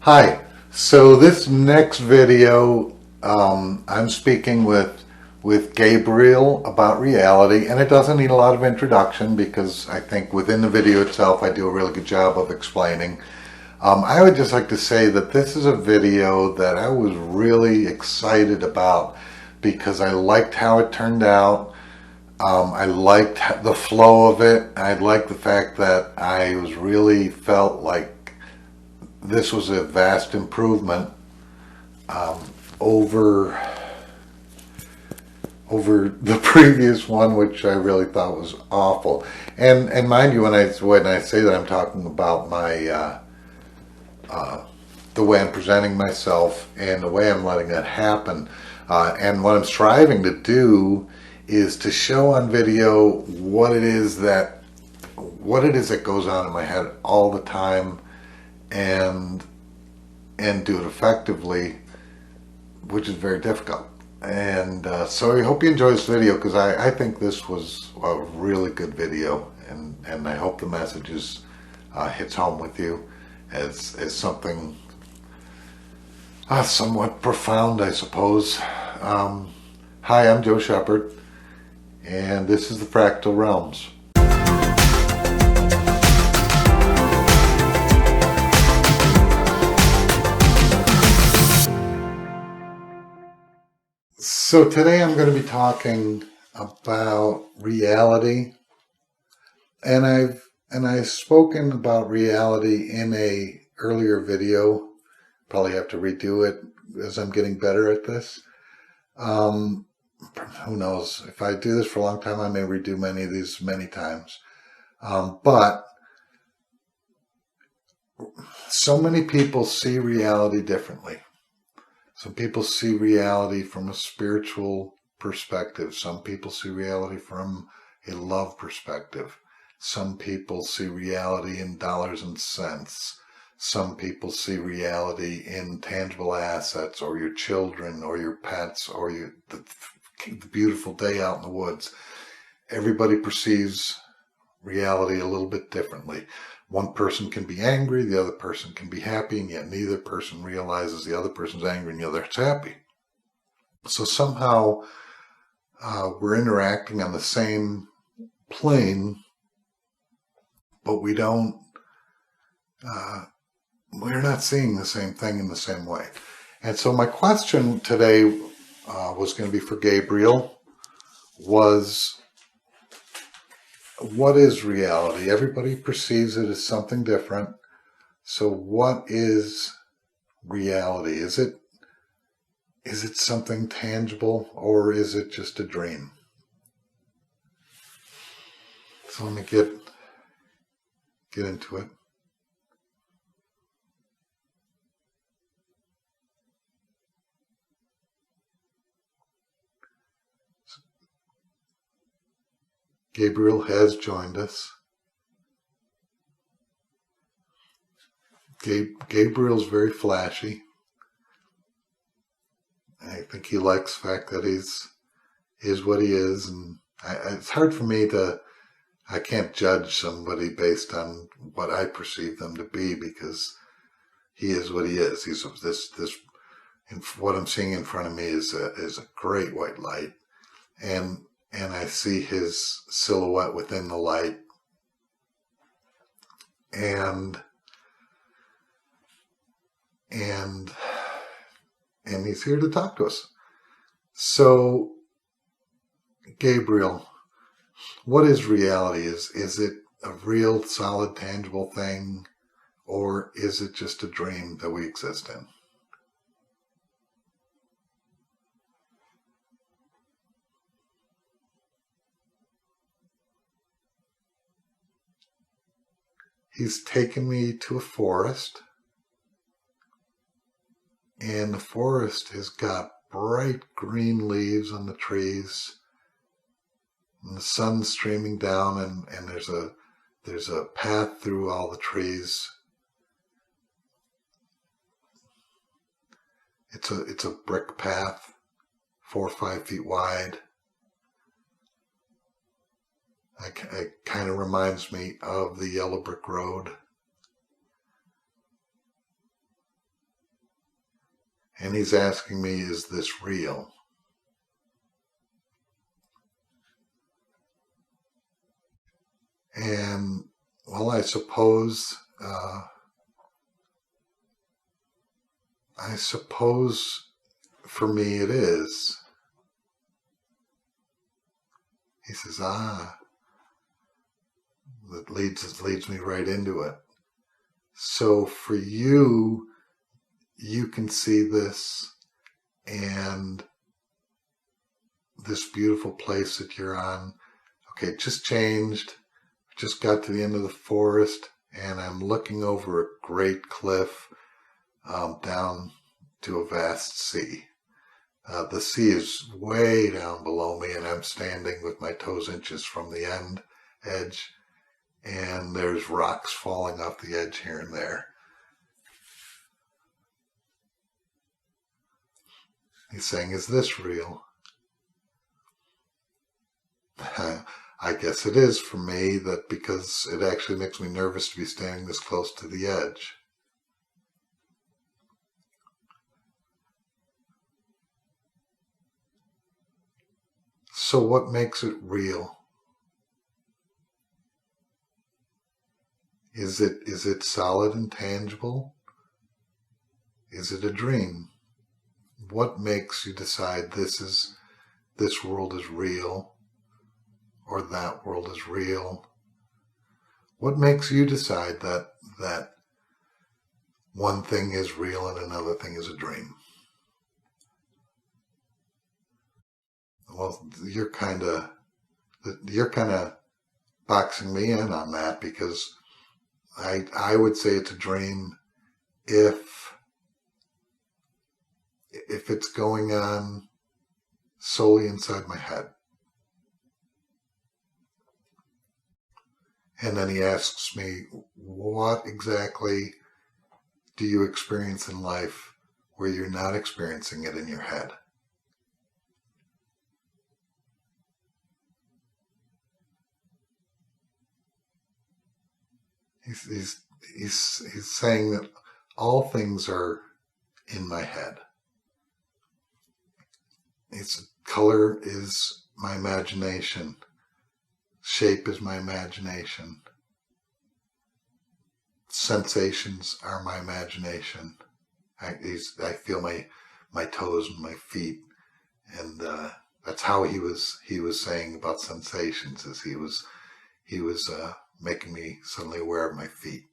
Hi. So this next video, I'm speaking with Gabriel about reality, and it doesn't need a lot of introduction because I think within the video itself I do a really good job of explaining. I would just like to say that this is a video that I was really excited about because I liked how it turned out. I liked the flow of it. I liked the fact that I was really felt like this was a vast improvement over over the previous one, which I really thought was awful. And mind you, when I say that, I'm talking about my the way I'm presenting myself and the way I'm letting that happen. And what I'm striving to do is to show on video what it is that goes on in my head all the time, and do it effectively, which is very difficult. And so I hope you enjoy this video because I think this was a really good video, and I hope the message hits home with you as something somewhat profound, I suppose. Hi, I'm Joe Shepard, and this is the Fractal Realms. So today I'm going to be talking about reality, and I've spoken about reality in a earlier video. Probably have to redo it as I'm getting better at this. Um, who knows? If I do this for a long time, I may redo many of these many times. But so many people see reality differently. Some people see reality from a spiritual perspective. Some people see reality from a love perspective. Some people see reality in dollars and cents. Some people see reality in tangible assets, or your children, or your pets, or the beautiful day out in the woods. Everybody perceives reality a little bit differently. One person can be angry, the other person can be happy, and yet neither person realizes the other person's angry and the other's happy. So somehow we're interacting on the same plane, but we're not seeing the same thing in the same way. And so my question today was going to be for Gabriel, was what is reality? Everybody perceives it as something different. So what is reality? Is it something tangible, or is it just a dream? So let me get into it. Gabriel has joined us. Gabriel's very flashy. I think he likes the fact that is what he is, and it's hard for me I can't judge somebody based on what I perceive them to be, because he is what he is. He's this and what I'm seeing in front of me is a great white light, and I see his silhouette within the light, and he's here to talk to us. So, Gabriel, what is reality? Is it a real, solid, tangible thing, or is it just a dream that we exist in? He's taken me to a forest, and the forest has got bright green leaves on the trees, and the sun's streaming down, and there's a path through all the trees. It's a brick path, 4 or 5 feet wide. It kind of reminds me of the yellow brick road. And he's asking me, is this real? And, well, I suppose for me it is. He says, that leads me right into it. So for you, you can see this and this beautiful place that you're on. Okay, just changed. Just got to the end of the forest and I'm looking over a great cliff down to a vast sea. The sea is way down below me and I'm standing with my toes inches from the edge, and there's rocks falling off the edge here and there. He's saying, is this real? I guess it is for me, that because it actually makes me nervous to be standing this close to the edge. So what makes it real? Is it solid and tangible? Is it a dream? What makes you decide this world is real, or that world is real? What makes you decide that one thing is real and another thing is a dream? Well, you're kind of boxing me in on that, because I would say it's a dream if it's going on solely inside my head. And then he asks me, what exactly do you experience in life where you're not experiencing it in your head? He's saying that all things are in my head. Color is my imagination. Shape is my imagination. Sensations are my imagination. I feel my toes and my feet, and that's how he was saying about sensations. Is he was making me suddenly aware of my feet.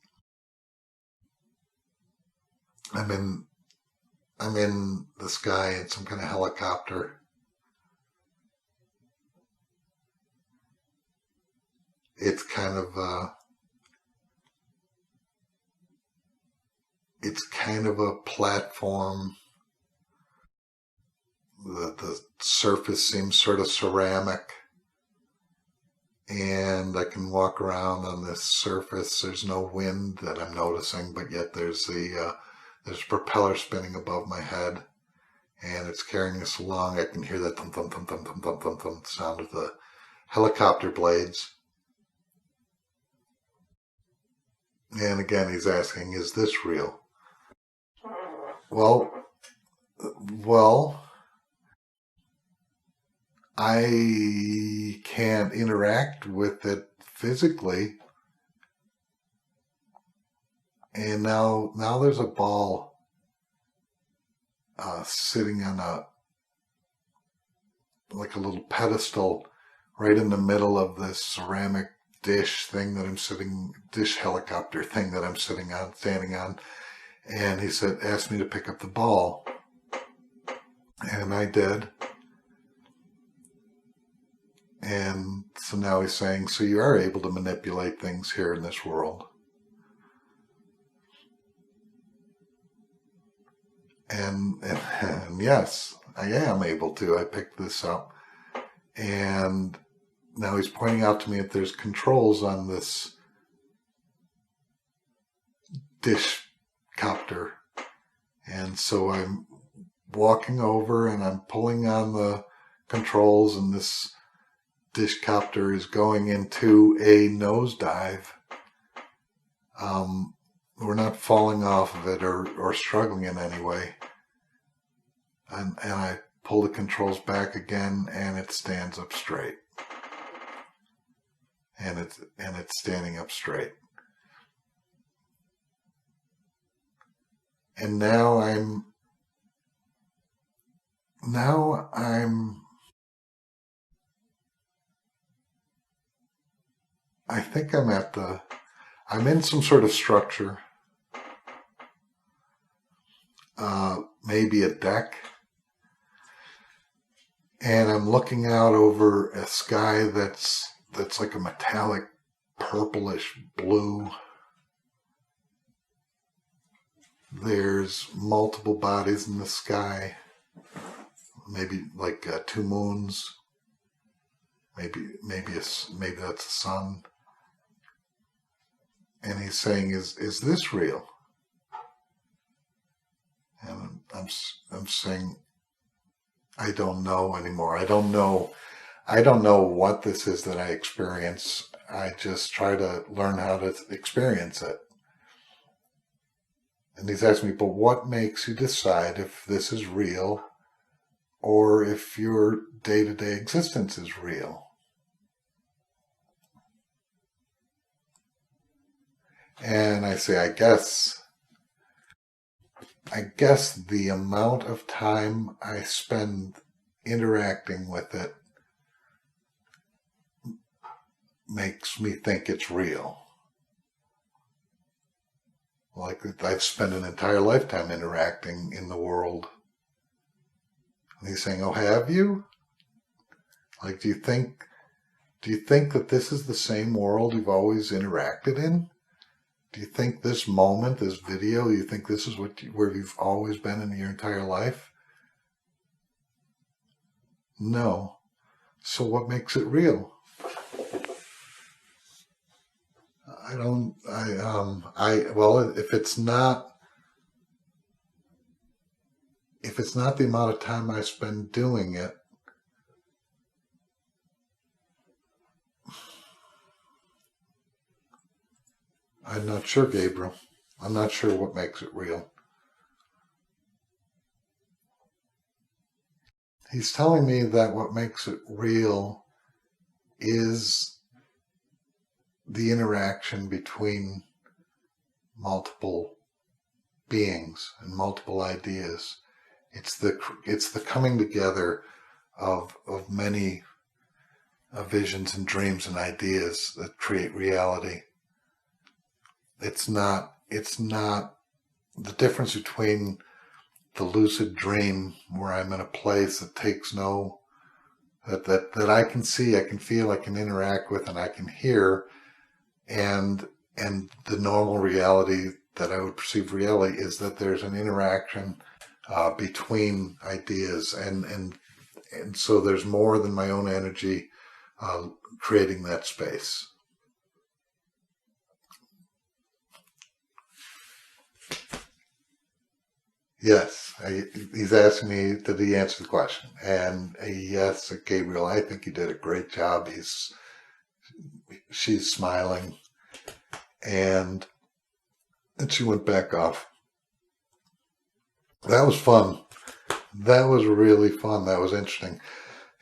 I'm in the sky in some kind of helicopter. It's kind of a platform. The surface seems sort of ceramic, and I can walk around on this surface. There's no wind that I'm noticing, but yet there's a propeller spinning above my head, and it's carrying us along. I can hear that thump thump thump thump thump thump thump thump sound of the helicopter blades. And again, he's asking, is this real? Well, I can't interact with it physically. And now there's a ball sitting on a little pedestal right in the middle of this ceramic dish helicopter thing that I'm standing on. And he asked me to pick up the ball. And I did. And so now he's saying, so you are able to manipulate things here in this world. And yes, I am able to. I picked this up. And now he's pointing out to me that there's controls on this dish copter. And so I'm walking over and I'm pulling on the controls, and this dish copter is going into a nosedive. We're not falling off of it or struggling in any way. and I pull the controls back again, and it stands up straight. And it's standing up straight. And now I think I'm in some sort of structure, maybe a deck, and I'm looking out over a sky that's like a metallic purplish blue. There's multiple bodies in the sky, maybe like 2 moons, maybe that's the sun. And he's saying, is this real? And I'm saying, I don't know anymore. I don't know what this is that I experience. I just try to learn how to experience it. And he's asking me, but what makes you decide if this is real or if your day-to-day existence is real? And I say, I guess the amount of time I spend interacting with it makes me think it's real. Like I've spent an entire lifetime interacting in the world. And he's saying, oh, have you? Like, do you think that this is the same world you've always interacted in? Do you think this moment, this video, do you think this is where you've always been in your entire life? No. So what makes it real? Well, if it's not the amount of time I spend doing it, I'm not sure, Gabriel. I'm not sure what makes it real. He's telling me that what makes it real is the interaction between multiple beings and multiple ideas. It's the coming together of many visions and dreams and ideas that create reality. It's not the difference between the lucid dream where I'm in a place that takes that I can see, I can feel, I can interact with, and I can hear, and the normal reality that I would perceive reality is that there's an interaction between ideas, and so there's more than my own energy creating that space. Yes, he's asking me, did he answer the question? And yes, Gabriel, I think you did a great job. She's smiling, and she went back off. That was fun. That was really fun. That was interesting.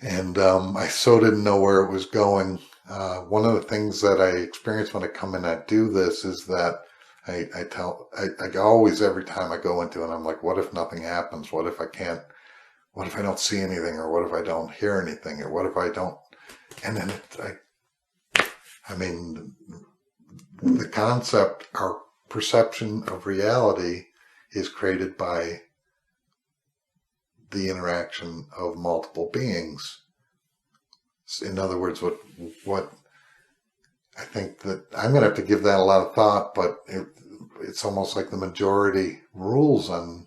And I so didn't know where it was going. One of the things that I experience when I come in and I do this is that I always, every time I go into it, I'm like, what if nothing happens? What if I don't see anything? Or what if I don't hear anything? Or what if I don't? And then the concept, our perception of reality is created by the interaction of multiple beings. In other words, what I think that I'm going to have to give that a lot of thought, but it's almost like the majority rules on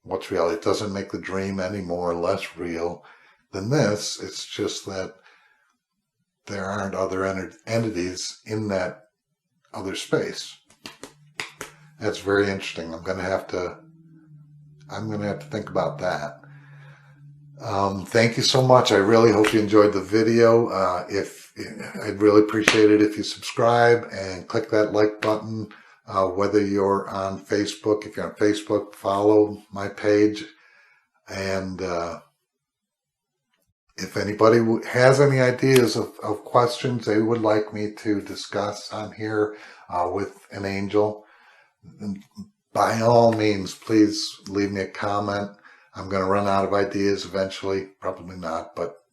what's real. It doesn't make the dream any more or less real than this. It's just that there aren't other entities in that other space. That's very interesting. I'm going to have to think about that. Thank you so much. I really hope you enjoyed the video. I'd really appreciate it if you subscribe and click that like button. Whether you're on Facebook, if you're on Facebook, follow my page. And if anybody has any ideas of questions they would like me to discuss on here with an angel, by all means, please leave me a comment. I'm going to run out of ideas eventually. Probably not, but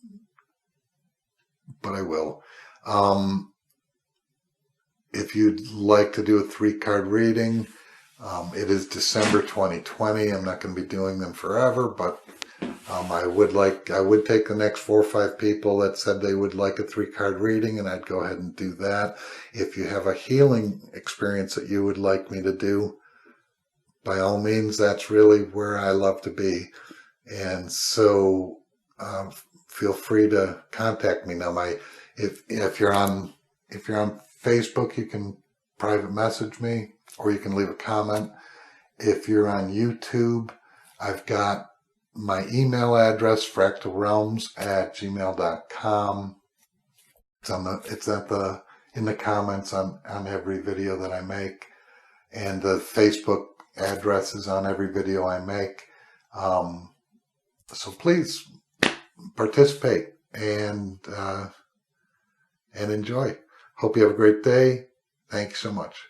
I will. If you'd like to do a 3-card reading, it is December 2020. I'm not going to be doing them forever, but I would take the next 4 or 5 people that said they would like a 3-card reading, and I'd go ahead and do that. If you have a healing experience that you would like me to do, by all means, that's really where I love to be. And so feel free to contact me. Now, if you're on Facebook, you can private message me, or you can leave a comment. If you're on YouTube, I've got my email address, fractalrealms@gmail.com. It's in the comments on every video that I make, and the Facebook address is on every video I make. So please participate and enjoy. Hope you have a great day. Thank you so much.